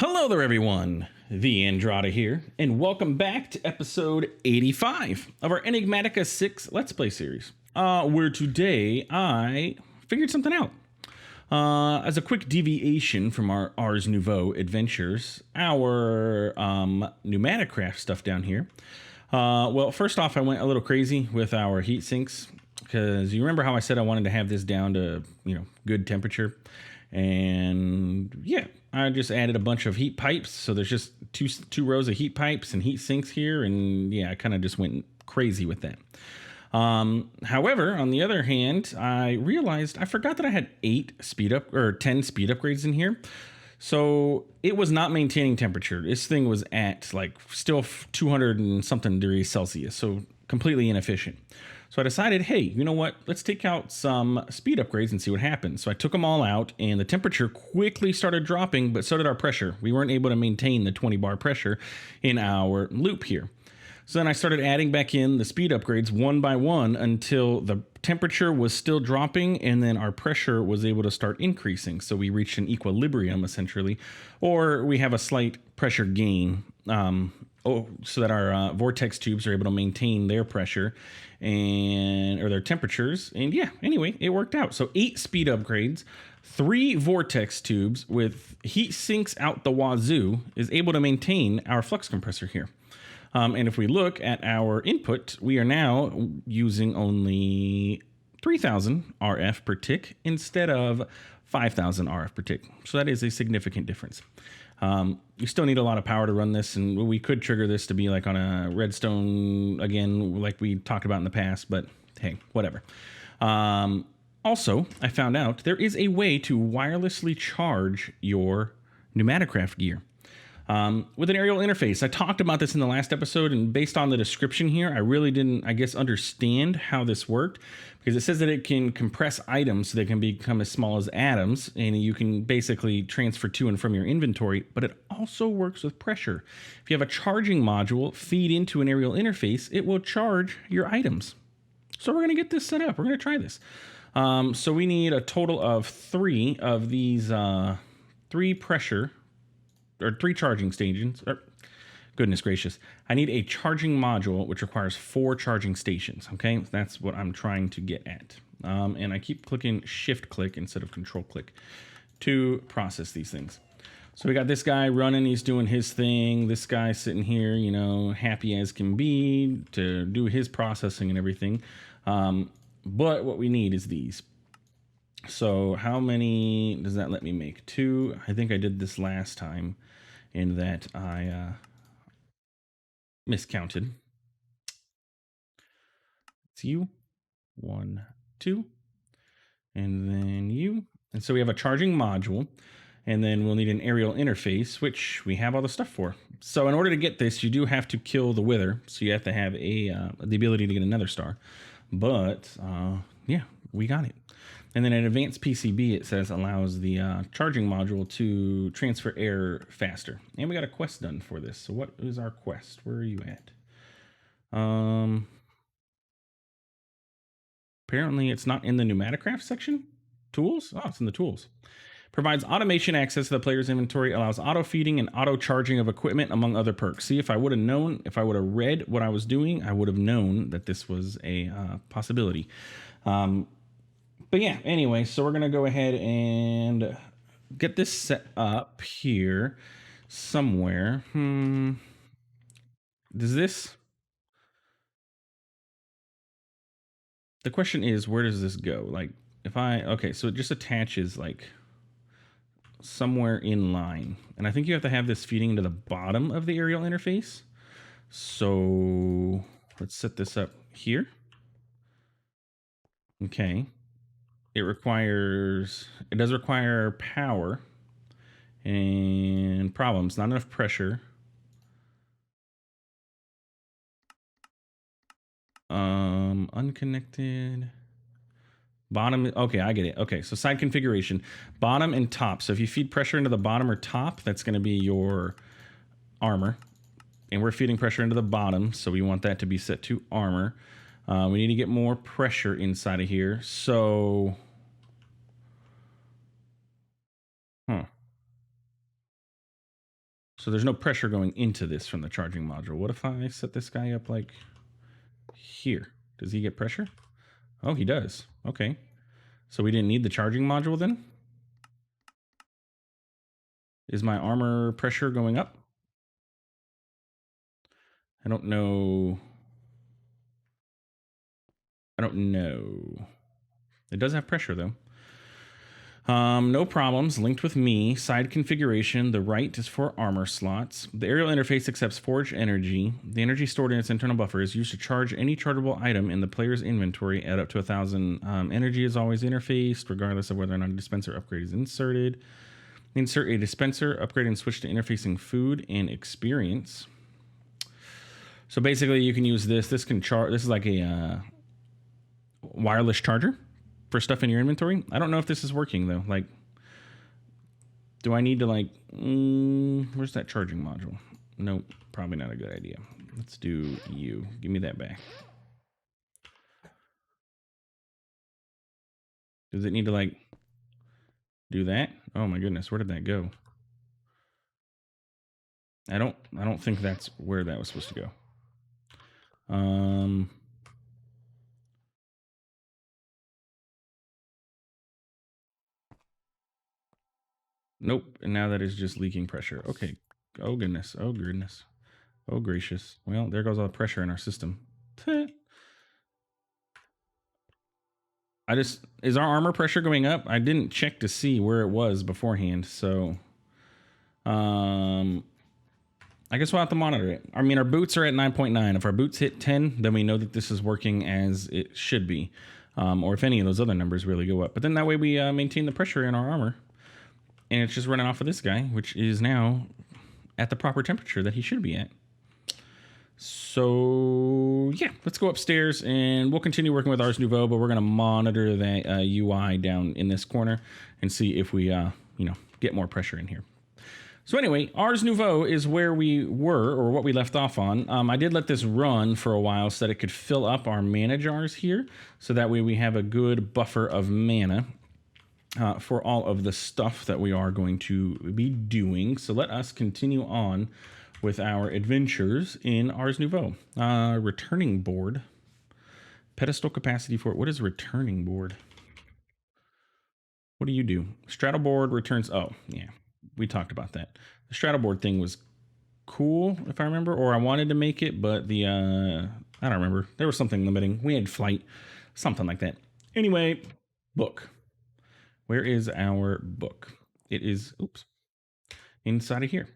Hello there, everyone. TheAndrata here, and welcome back to episode 85 of our Enigmatica 6 Let's Play series, where today I figured something out. As a quick deviation from our Ars Nouveau adventures, our Pneumaticcraft stuff down here. Well, first off, I went a little crazy with our heat sinks, because you remember how I said I wanted to have this down to, good temperature. And yeah, I just added a bunch of heat pipes. So there's just two rows of heat pipes and heat sinks here. And yeah, I kind of just went crazy with that. However, on the other hand, I realized I forgot that I had 10 speed upgrades in here. So it was not maintaining temperature. This thing was at like still 200 and something degrees Celsius. So completely inefficient. So I decided, hey, you know what? Let's take out some speed upgrades and see what happens. So I took them all out, and the temperature quickly started dropping, but so did our pressure. We weren't able to maintain the 20 bar pressure in our loop here. So then I started adding back in the speed upgrades one by one until the temperature was still dropping, and then our pressure was able to start increasing. So we reached an equilibrium, essentially, or we have a slight pressure gain. So that our vortex tubes are able to maintain their pressure or their temperatures. And yeah, anyway, it worked out. So 8 speed upgrades, 3 vortex tubes with heat sinks out the wazoo is able to maintain our flux compressor here. And if we look at our input, we are now using only 3000 RF per tick instead of 5000 RF per tick. So that is a significant difference. You still need a lot of power to run this, and we could trigger this to be like on a redstone again, like we talked about in the past, but hey, whatever. Also, I found out there is a way to wirelessly charge your Pneumaticcraft gear. With an aerial interface. I talked about this in the last episode, and based on the description here, I really didn't, understand how this worked, because it says that it can compress items so they can become as small as atoms, and you can basically transfer to and from your inventory, but it also works with pressure. If you have a charging module feed into an aerial interface, it will charge your items. So we're going to get this set up. We're going to try this. So we need a total of 3 of these 3 charging stations. Goodness gracious. I need a charging module, which requires 4 charging stations. Okay, that's what I'm trying to get at. And I keep clicking shift click instead of control click to process these things. So we got this guy running, he's doing his thing. This guy sitting here, happy as can be to do his processing and everything. But what we need is these. So how many does that let me make? 2. I think I did this last time in that I miscounted. It's you. 1, 2. And then you. And so we have a charging module. And then we'll need an aerial interface, which we have all the stuff for. So in order to get this, you do have to kill the wither. So you have to have the ability to get another star. But yeah, we got it. And then an advanced PCB, it says, allows the charging module to transfer air faster. And we got a quest done for this. So what is our quest? Where are you at? Apparently it's not in the Pneumaticcraft section. Tools? Oh, it's in the tools. Provides automation access to the player's inventory, allows auto feeding and auto charging of equipment, among other perks. See, if I would have read what I was doing, I would have known that this was a possibility. But yeah, anyway, so we're going to go ahead and get this set up here somewhere. Does this... The question is, where does this go? Like, okay, so it just attaches like somewhere in line. And I think you have to have this feeding into the bottom of the aerial interface. So let's set this up here. Okay. It does require power and problems, not enough pressure. Unconnected. Bottom, okay, I get it. Okay, so side configuration, bottom and top. So if you feed pressure into the bottom or top, that's going to be your armor. And we're feeding pressure into the bottom, so we want that to be set to armor. We need to get more pressure inside of here. So, So there's no pressure going into this from the charging module. What if I set this guy up like here? Does he get pressure? Oh, he does. Okay. So we didn't need the charging module then? Is my armor pressure going up? I don't know. I don't know. It does have pressure though. No problems. Linked with me. Side configuration. The right is for armor slots. The aerial interface accepts forged energy. The energy stored in its internal buffer is used to charge any chargeable item in the player's inventory at up to 1,000. Energy is always interfaced, regardless of whether or not a dispenser upgrade is inserted. Insert a dispenser, upgrade and switch to interfacing food and experience. So basically, you can use this. This can charge. This is like a wireless charger for stuff in your inventory. I don't know if this is working though. Like, do I need to like, where's that charging module? Nope, probably not a good idea. Let's do you. Give me that back. Does it need to like do that? Oh my goodness, where did that go? I don't think that's where that was supposed to go. Nope. And now that is just leaking pressure. Okay. Oh goodness. Oh goodness. Oh gracious. Well, there goes all the pressure in our system. Is our armor pressure going up? I didn't check to see where it was beforehand, so I guess we'll have to monitor it. I mean, our boots are at 9.9. If our boots hit 10, then we know that this is working as it should be. Or if any of those other numbers really go up. But then that way we maintain the pressure in our armor. And it's just running off of this guy, which is now at the proper temperature that he should be at. So yeah, let's go upstairs and we'll continue working with Ars Nouveau, but we're going to monitor that UI down in this corner and see if we, get more pressure in here. So anyway, Ars Nouveau is where we were, or what we left off on. I did let this run for a while so that it could fill up our mana jars here. So that way we have a good buffer of mana for all of the stuff that we are going to be doing. So let us continue on with our adventures in Ars Nouveau. Returning board. Pedestal capacity for it. What is returning board? What do you do? Straddle board returns. Oh, yeah. We talked about that. The straddle board thing was cool, if I remember, or I wanted to make it, but the, I don't remember. There was something limiting. We had flight, something like that. Anyway, book. Where is our book? It is, oops, inside of here.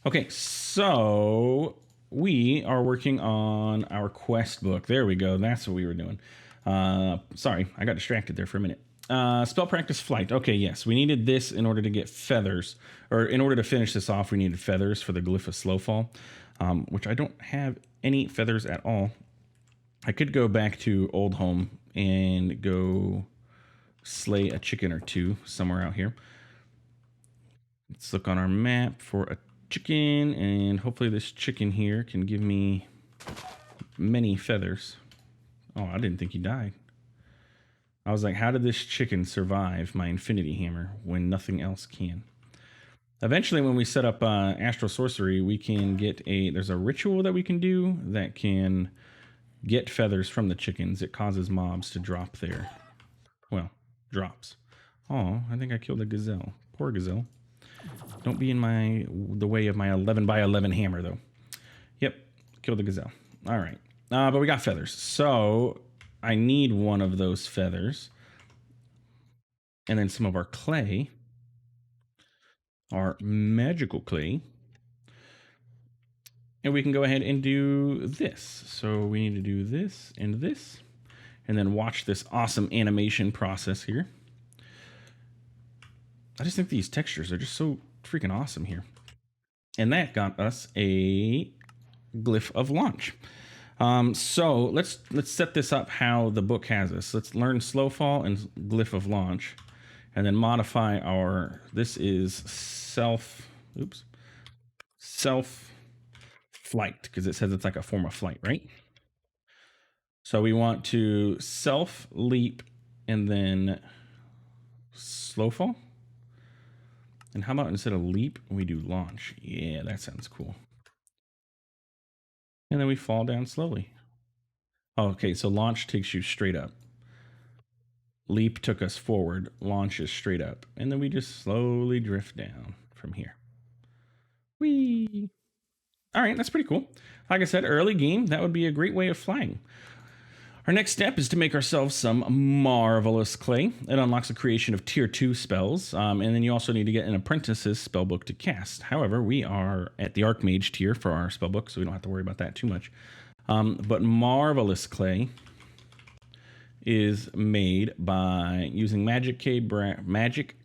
Okay, so we are working on our quest book. There we go. That's what we were doing. Sorry, I got distracted there for a minute. Spell practice flight. Okay, yes, we needed this in order to get feathers, or in order to finish this off, we needed feathers for the glyph of Slowfall, which I don't have any feathers at all. I could go back to Old Home and go slay a chicken or two somewhere out here. Let's look on our map for a chicken, and hopefully this chicken here can give me many feathers. Oh, I didn't think he died. I was like, how did this chicken survive my infinity hammer when nothing else can? Eventually, when we set up astral sorcery, we can get there's a ritual that we can do that can get feathers from the chickens. It causes mobs to drop their, well, drops. Oh, I think I killed a gazelle. Poor gazelle. Don't be in the way of my 11 by 11 hammer, though. Yep, killed the gazelle. All right, but we got feathers. So I need one of those feathers. And then some of our clay, our magical clay. And we can go ahead and do this. So we need to do this and this. And then watch this awesome animation process here. I just think these textures are just so freaking awesome here. And that got us a glyph of launch. So let's set this up how the book has us. Let's learn Slowfall and glyph of launch, and then modify our. This is self flight, because it says it's like a form of flight, right? So we want to self leap and then slow fall. And how about instead of leap, we do launch? Yeah, that sounds cool. And then we fall down slowly. Okay, so launch takes you straight up. Leap took us forward. Launch is straight up. And then we just slowly drift down from here. Whee! All right, that's pretty cool. Like I said, early game, that would be a great way of flying. Our next step is to make ourselves some marvelous clay. It unlocks the creation of tier 2 spells, and then you also need to get an apprentice's spellbook to cast. However, we are at the Archmage tier for our spellbook, so we don't have to worry about that too much. But marvelous clay is made by using magic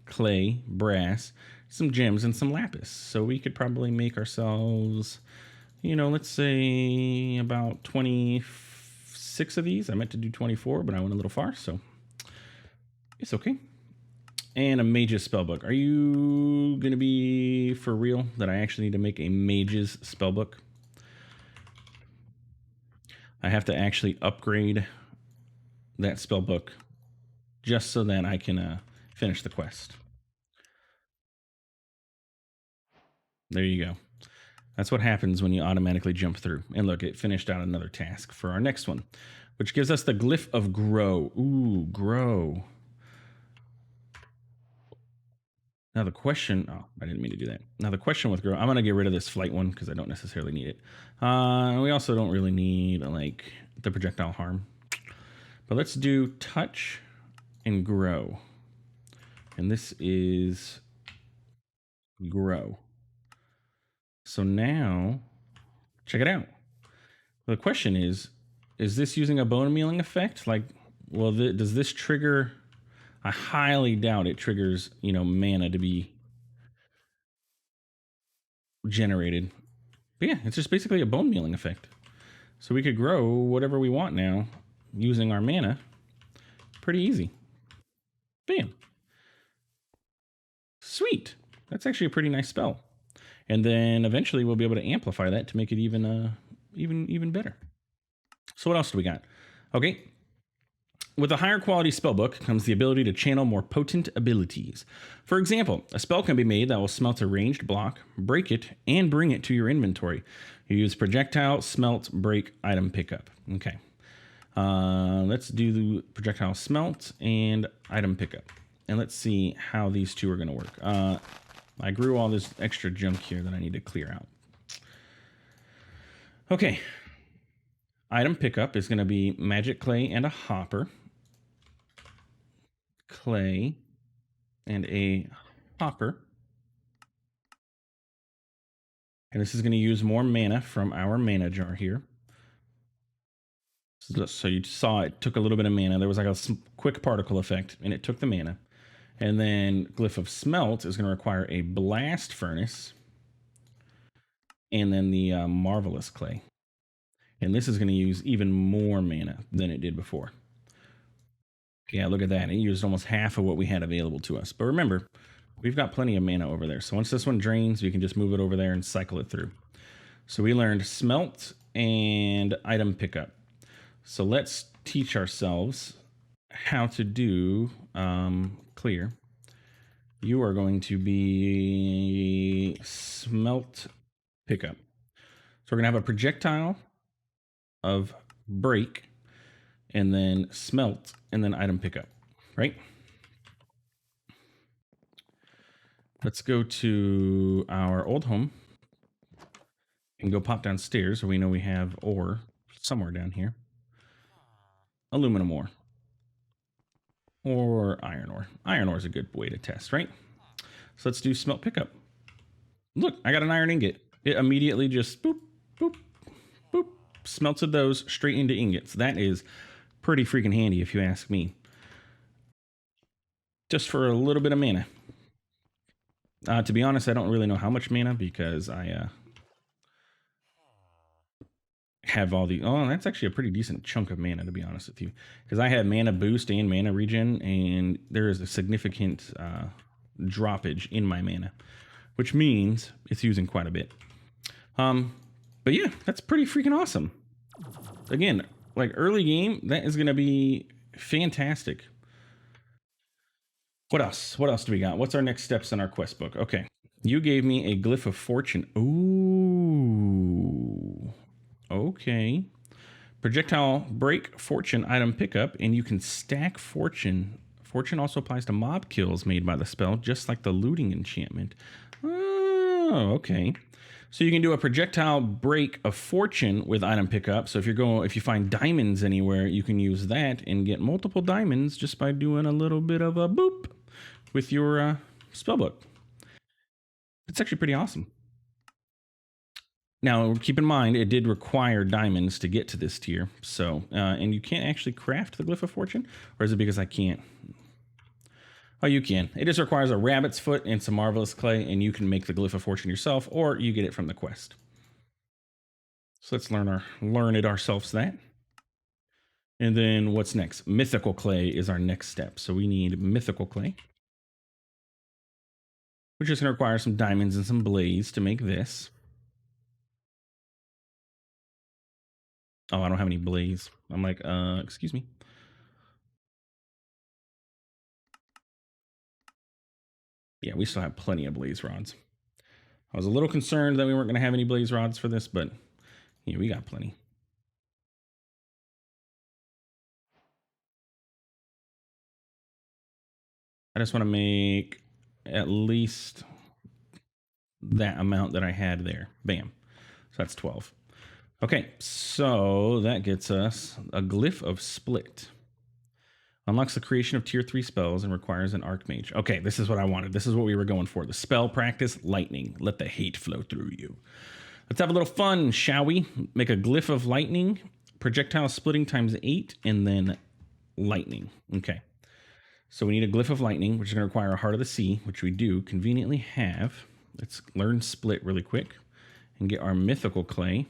clay, brass, some gems, and some lapis. So we could probably make ourselves, let's say about 26 of these. I meant to do 24, but I went a little far, so it's okay. And a mage's spellbook. Are you going to be for real that I actually need to make a mage's spellbook? I have to actually upgrade that spellbook just so that I can finish the quest. There you go. That's what happens when you automatically jump through. And look, it finished out another task for our next one, which gives us the glyph of grow. Ooh, grow. Now the question, I didn't mean to do that. Now the question with grow, I'm going to get rid of this flight one because I don't necessarily need it. We also don't really need like the projectile harm. But let's do touch and grow. And this is grow. So now, check it out. The question is this using a bone mealing effect? Like, well, does this trigger? I highly doubt it triggers, mana to be generated. But yeah, it's just basically a bone mealing effect. So we could grow whatever we want now using our mana. Pretty easy. Bam. Sweet. That's actually a pretty nice spell. And then eventually we'll be able to amplify that to make it even better. So what else do we got? Okay. With a higher quality spellbook comes the ability to channel more potent abilities. For example, a spell can be made that will smelt a ranged block, break it, and bring it to your inventory. You use projectile, smelt, break, item pickup. Okay. Let's do the projectile smelt and item pickup. And let's see how these two are going to work. I grew all this extra junk here that I need to clear out. Okay. Item pickup is going to be magic clay and a hopper. Clay and a hopper. And this is going to use more mana from our mana jar here. So you saw it took a little bit of mana. There was like a quick particle effect, and it took the mana. And then Glyph of Smelt is going to require a blast furnace. And then the Marvelous Clay. And this is going to use even more mana than it did before. Yeah, look at that. It used almost half of what we had available to us. But remember, we've got plenty of mana over there. So once this one drains, we can just move it over there and cycle it through. So we learned Smelt and item pickup. So let's teach ourselves how to do clear. You are going to be smelt pickup. So we're going to have a projectile of break and then smelt and then item pickup, right? Let's go to our old home and go pop downstairs where we know we have ore somewhere down here. Aluminum ore. Or iron ore. Iron ore is a good way to test, right? So let's do smelt pickup. Look, I got an iron ingot. It immediately just boop, boop, boop, smelted those straight into ingots. That is pretty freaking handy if you ask me. Just for a little bit of mana. To be honest, I don't really know how much mana because I have all the... Oh, that's actually a pretty decent chunk of mana, to be honest with you. Because I have mana boost and mana regen, and there is a significant droppage in my mana, which means it's using quite a bit. But yeah, that's pretty freaking awesome. Again, like early game, that is going to be fantastic. What else? What else do we got? What's our next steps in our quest book? Okay. You gave me a glyph of fortune. Ooh. Okay. Projectile break fortune item pickup, and you can stack fortune. Fortune also applies to mob kills made by the spell, just like the looting enchantment. Oh, okay. So you can do a projectile break of fortune with item pickup. So if you find diamonds anywhere, you can use that and get multiple diamonds just by doing a little bit of a boop with your spellbook. It's actually pretty awesome. Now, keep in mind, it did require diamonds to get to this tier. So, and you can't actually craft the Glyph of Fortune? Or is it because I can't? Oh, you can. It just requires a rabbit's foot and some marvelous clay, and you can make the Glyph of Fortune yourself, or you get it from the quest. So let's learn it ourselves that. And then what's next? Mythical clay is our next step. So we need mythical clay. We're just going to require some diamonds and some blaze to make this. Oh, I don't have any blaze. I'm like, excuse me. Yeah, we still have plenty of blaze rods. I was a little concerned that we weren't going to have any blaze rods for this, but yeah, we got plenty. I just want to make at least that amount that I had there. Bam. So that's 12. Okay, so that gets us a Glyph of Split. Unlocks the creation of tier 3 spells and requires an Archmage. Okay, this is what I wanted. This is what we were going for. The spell practice, lightning. Let the hate flow through you. Let's have a little fun, shall we? Make a Glyph of Lightning, projectile splitting times 8, and then lightning. Okay. So we need a Glyph of Lightning, which is going to require a Heart of the Sea, which we do conveniently have. Let's learn Split really quick and get our Mythical Clay.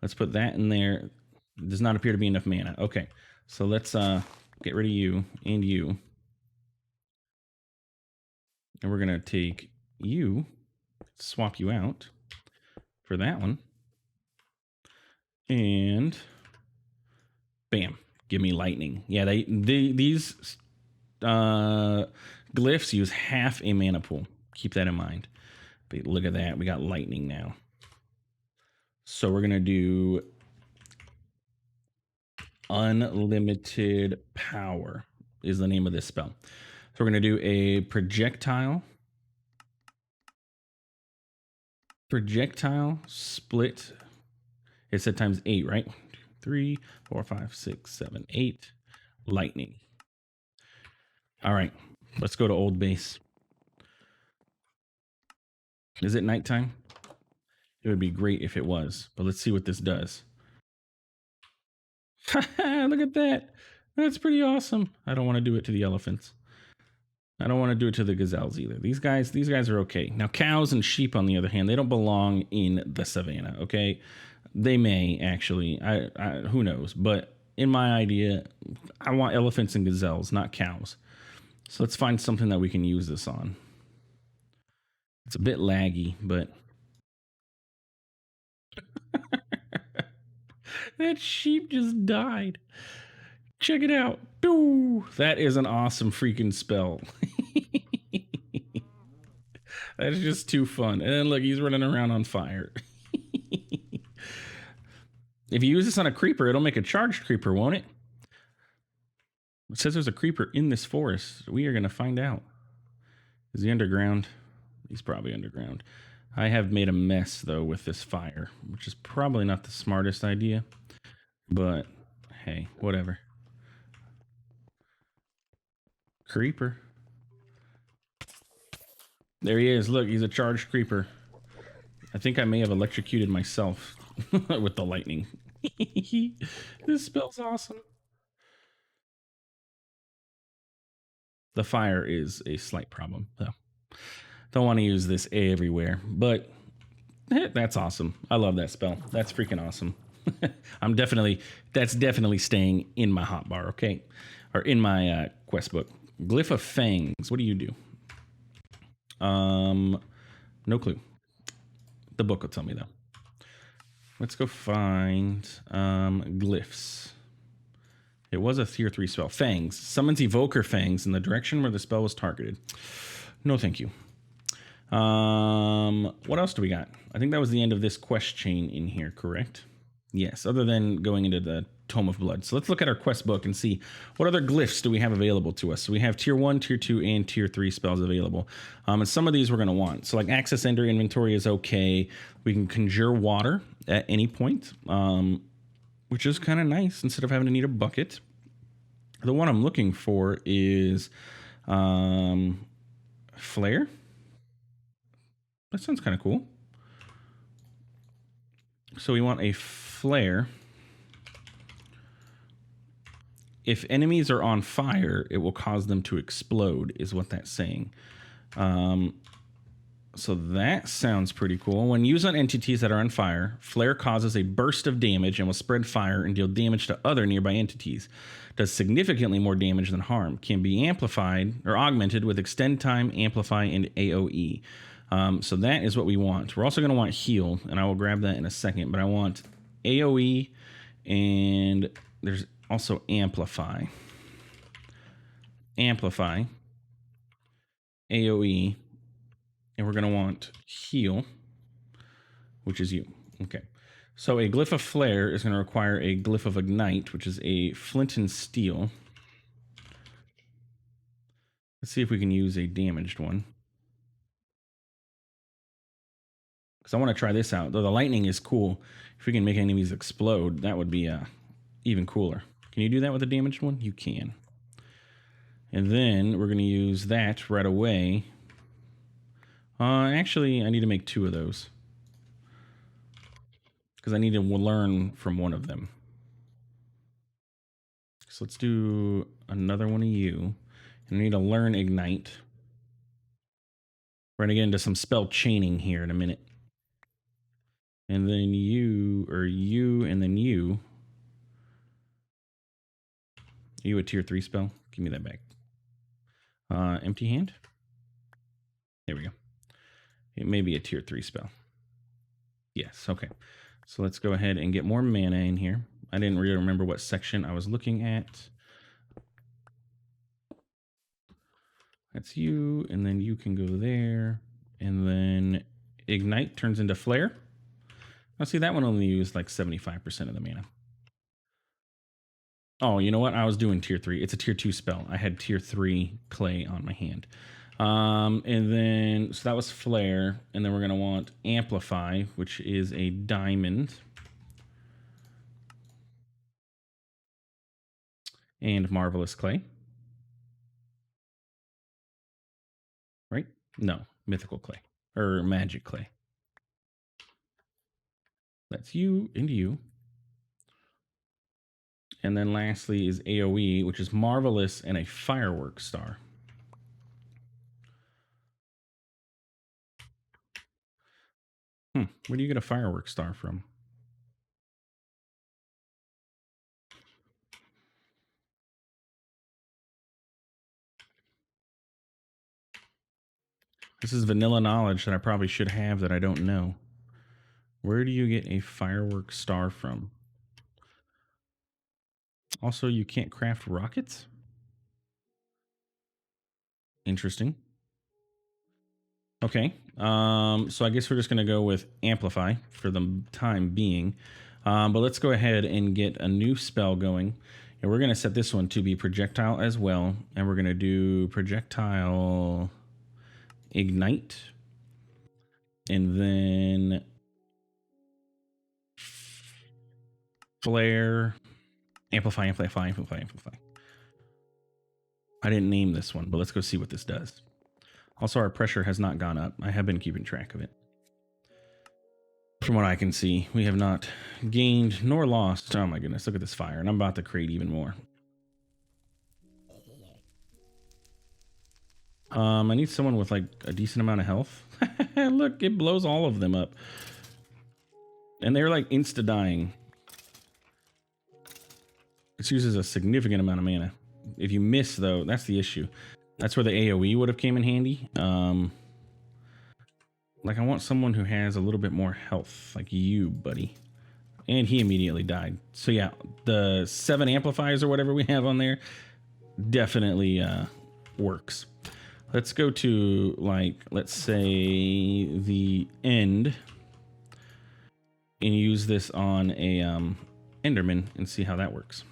Let's put that in there. It does not appear to be enough mana. Okay, so let's get rid of you and you. And we're going to take you, swap you out for that one. And bam, give me lightning. Yeah, these glyphs use half a mana pool. Keep that in mind. But look at that. We got lightning now. So we're going to do unlimited power is the name of this spell. So we're going to do a projectile split. It said times 8, right? 1, 2, 3, 4, 5, 6, 7, 8. Lightning. All right, let's go to old base. Is it nighttime? It would be great if it was, but let's see what this does. Look at that. That's pretty awesome. I don't want to do it to the elephants. I don't want to do it to the gazelles either. These guys are okay. Now, cows and sheep, on the other hand, they don't belong in the savannah, okay? They may, actually. Who knows? But in my idea, I want elephants and gazelles, not cows. So let's find something that we can use this on. It's a bit laggy, but... That sheep just died. Check it out. Doo! That is an awesome freaking spell. That is just too fun. And then look, he's running around on fire. If you use this on a creeper, it'll make a charged creeper, won't it? It says there's a creeper in this forest. We are going to find out. Is he underground? He's probably underground. I have made a mess, though, with this fire, which is probably not the smartest idea. But, hey, whatever. Creeper. There he is. Look, he's a charged creeper. I think I may have electrocuted myself with the lightning. This spell's awesome. The fire is a slight problem, though. Don't want to use this everywhere, but that's awesome. I love that spell. That's freaking awesome. That's definitely staying in my hotbar, okay? Or in my quest book. Glyph of Fangs. What do you do? No clue. The book will tell me, though. Let's go find glyphs. It was a tier 3 spell. Fangs. Summons Evoker Fangs in the direction where the spell was targeted. No, thank you. What else do we got? I think that was the end of this quest chain in here, correct? Yes, other than going into the Tome of Blood. So let's look at our quest book and see what other glyphs do we have available to us. So we have tier 1, tier 2, and tier 3 spells available. And some of these we're going to want. So like Access Ender Inventory is okay. We can conjure water at any point, which is kind of nice instead of having to need a bucket. The one I'm looking for is Flare. That sounds kind of cool. So we want a flare. If enemies are on fire, it will cause them to explode, is what that's saying. So that sounds pretty cool. When used on entities that are on fire, flare causes a burst of damage and will spread fire and deal damage to other nearby entities. Does significantly more damage than harm. Can be amplified or augmented with extend time, amplify, and AoE. So that is what we want. We're also going to want heal, and I will grab that in a second, but I want AoE, and there's also amplify. Amplify, AoE, and we're going to want heal, which is you. Okay. So a glyph of flare is going to require a glyph of ignite, which is a flint and steel. Let's see if we can use a damaged one. Because I want to try this out. Though the lightning is cool, if we can make enemies explode, that would be even cooler. Can you do that with a damaged one? You can. And then we're going to use that right away. Actually, I need to make 2 of those. Because I need to learn from one of them. So let's do another one of you. And I need to learn Ignite. We're going to get into some spell chaining here in a minute. And then you, or you, and then you. Are you a tier 3 spell? Give me that back. Empty hand? There we go. It may be a tier 3 spell. Yes, okay. So let's go ahead and get more mana in here. I didn't really remember what section I was looking at. That's you, and then you can go there. And then Ignite turns into Flare. Now see, that one only used like 75% of the mana. Oh, you know what? I was doing tier 3. It's a tier 2 spell. I had tier 3 clay on my hand. And then, so that was Flare. And then we're going to want Amplify, which is a diamond. And Marvelous Clay. Right? No, Mythical Clay. Or Magic Clay. That's you and you. And then lastly is AoE, which is Marvelous and a Firework Star. Where do you get a Firework Star from? This is vanilla knowledge that I probably should have that I don't know. Where do you get a Firework Star from? Also, you can't craft rockets? Interesting. Okay. So I guess we're just going to go with Amplify for the time being. But let's go ahead and get a new spell going. And we're going to set this one to be Projectile as well. And we're going to do Projectile Ignite. And then Flare. Amplify, Amplify, Amplify, Amplify. I didn't name this one, but let's go see what this does. Also, our pressure has not gone up. I have been keeping track of it. From what I can see, we have not gained nor lost. Oh my goodness, look at this fire. And I'm about to create even more. I need someone with like a decent amount of health. Look, it blows all of them up. And they're like insta-dying. This uses a significant amount of mana. If you miss, though, that's the issue. That's where the AoE would have came in handy. Like, I want someone who has a little bit more health, like you, buddy. And he immediately died. So yeah, the 7 amplifiers or whatever we have on there definitely works. Let's go to, like, let's say the end and use this on a Enderman and see how that works.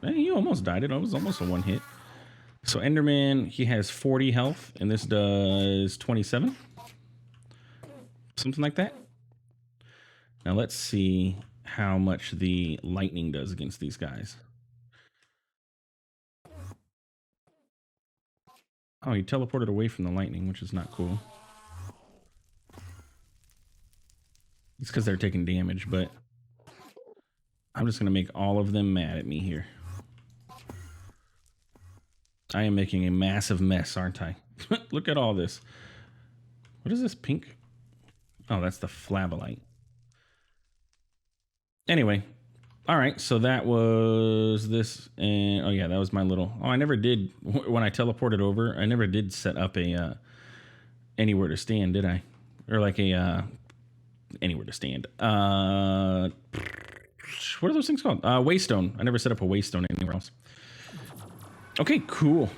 Hey, you almost died. It was almost a one hit. So Enderman, he has 40 health, and this does 27. Something like that. Now let's see how much the lightning does against these guys. Oh, he teleported away from the lightning, which is not cool. It's because they're taking damage, but I'm just going to make all of them mad at me here. I am making a massive mess, aren't I? Look at all this. What is this pink? Oh, that's the flabolite. Anyway, all right, so that was this, and oh yeah, that was my little. Oh, I never did when I teleported over. I never did set up a anywhere to stand, did I? Or like a anywhere to stand. What are those things called? Waystone. I never set up a waystone anywhere else. Okay, cool.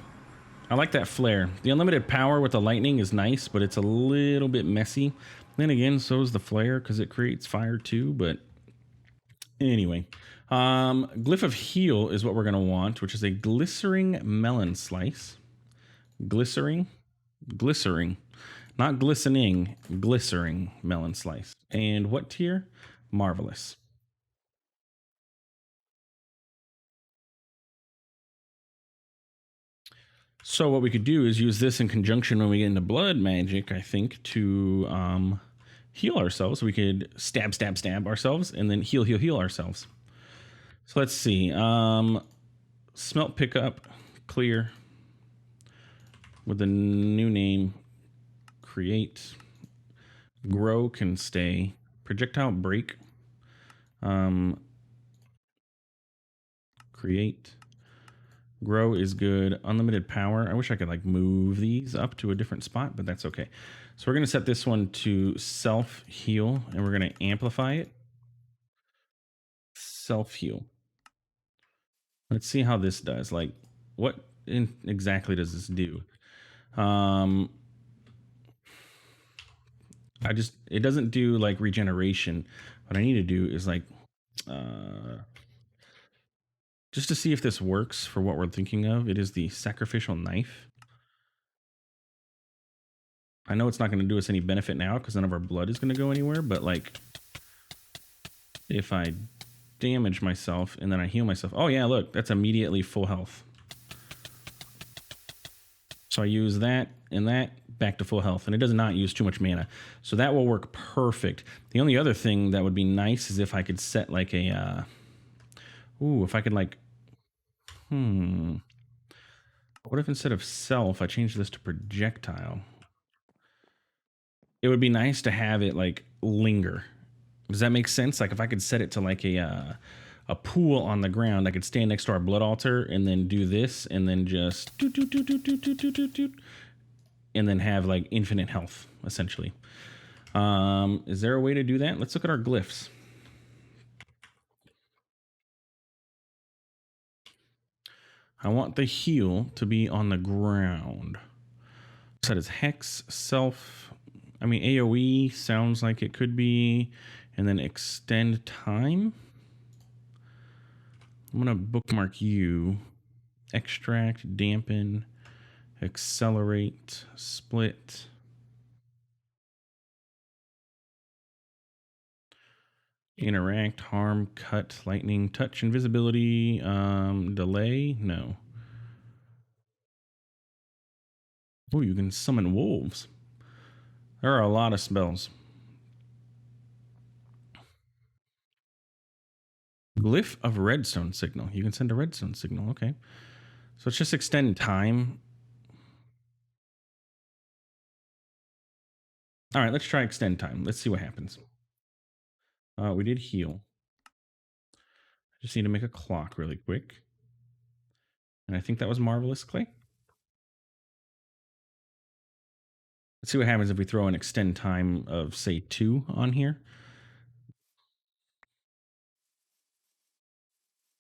I like that flare. The unlimited power with the lightning is nice, but it's a little bit messy. Then again, so is the flare because it creates fire too. But anyway, glyph of heal is what we're going to want, which is a glycering melon slice. Glycering, not glistening, glycering melon slice. And what tier? Marvelous. So what we could do is use this in conjunction when we get into blood magic, I think, to heal ourselves. We could stab ourselves and then heal ourselves. So let's see. Smelt pickup, clear. With the new name, create. Grow can stay. Projectile break. Create. Grow is good. Unlimited power. I wish I could like move these up to a different spot, but that's okay. So we're going to set this one to self heal and we're going to amplify it. Self heal. Let's see how this does. Like, what exactly does this do? It doesn't do like regeneration. What I need to do is like, just to see if this works for what we're thinking of. It is the sacrificial knife. I know it's not going to do us any benefit now because none of our blood is going to go anywhere, but like if I damage myself and then I heal myself, oh yeah, look, that's immediately full health. So I use that and that back to full health, and it does not use too much mana. So that will work perfect. The only other thing that would be nice is if I could set like a, if I could like, what if instead of self, I change this to projectile? It would be nice to have it like linger. Does that make sense? Like if I could set it to like a pool on the ground, I could stand next to our blood altar and then do this and then just doot, doot, doot, doot, doot, doot, doot, doot, doot, and then have like infinite health essentially. Is there a way to do that? Let's look at our glyphs. I want the heal to be on the ground. Set as hex, self. I mean, AoE sounds like it could be, and then extend time. I'm gonna bookmark you. Extract, dampen, accelerate, split. Interact, harm, cut, lightning, touch, invisibility, delay, no. Oh, you can summon wolves. There are a lot of spells. Glyph of redstone signal. You can send a redstone signal, okay. So let's just extend time. All right, let's try extend time. Let's see what happens. We did heal. I just need to make a clock really quick. And I think that was marvelous clay. Let's see what happens if we throw an extend time of, say, 2 on here.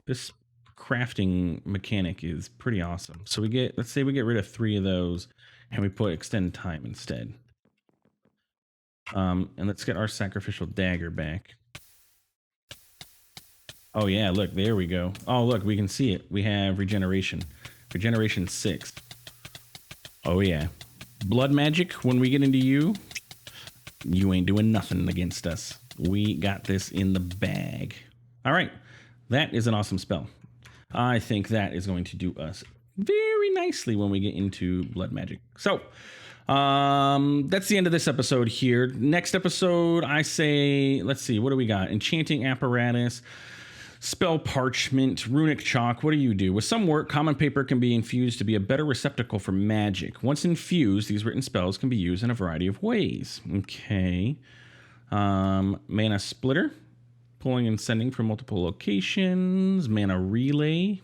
This crafting mechanic is pretty awesome. So we get, let's say we get rid of 3 of those and we put extend time instead. And let's get our sacrificial dagger back. Oh yeah, look, there we go. Oh, look, we can see it. We have regeneration. Regeneration 6. Oh yeah. Blood magic, when we get into you ain't doing nothing against us. We got this in the bag. All right. That is an awesome spell. I think that is going to do us very nicely when we get into blood magic. So, that's the end of this episode here. Next episode, I say, let's see, what do we got? Enchanting apparatus, spell parchment, runic chalk. What do you do? With some work, common paper can be infused to be a better receptacle for magic. Once infused, these written spells can be used in a variety of ways. Okay. Mana splitter, pulling and sending from multiple locations. Mana relay.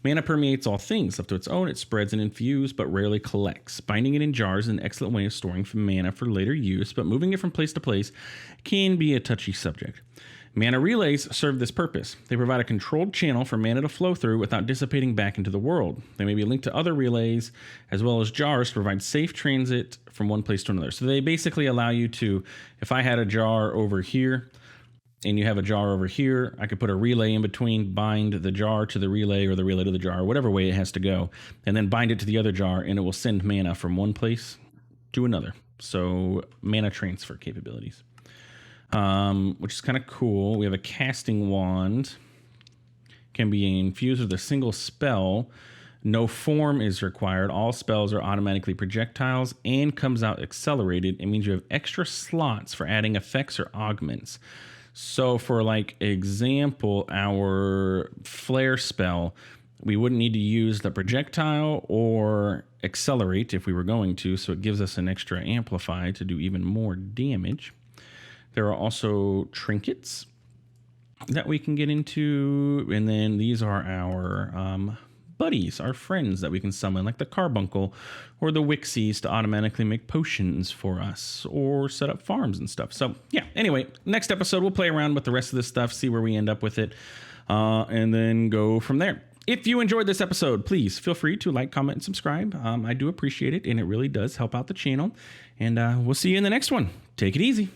Mana permeates all things. Left to its own, it spreads and infuses, but rarely collects. Binding it in jars is an excellent way of storing mana for later use, but moving it from place to place can be a touchy subject. Mana relays serve this purpose. They provide a controlled channel for mana to flow through without dissipating back into the world. They may be linked to other relays, as well as jars to provide safe transit from one place to another. So they basically allow you to, if I had a jar over here, and you have a jar over here, I could put a relay in between, bind the jar to the relay or the relay to the jar, whatever way it has to go, and then bind it to the other jar, and it will send mana from one place to another. So mana transfer capabilities, which is kind of cool. We have a casting wand, can be infused with a single spell. No form is required. All spells are automatically projectiles and comes out accelerated. It means you have extra slots for adding effects or augments. So for like example, our flare spell, we wouldn't need to use the projectile or accelerate if we were going to, so it gives us an extra amplify to do even more damage. There are also trinkets that we can get into, and then these are our buddies, our friends that we can summon, like the Carbuncle or the Wixies, to automatically make potions for us or set up farms and stuff. So yeah, anyway, next episode we'll play around with the rest of this stuff, see where we end up with it, and then go from there. If you enjoyed this episode, please feel free to like, comment, and subscribe. I do appreciate it, and it really does help out the channel. And we'll see you in the next one. Take it easy.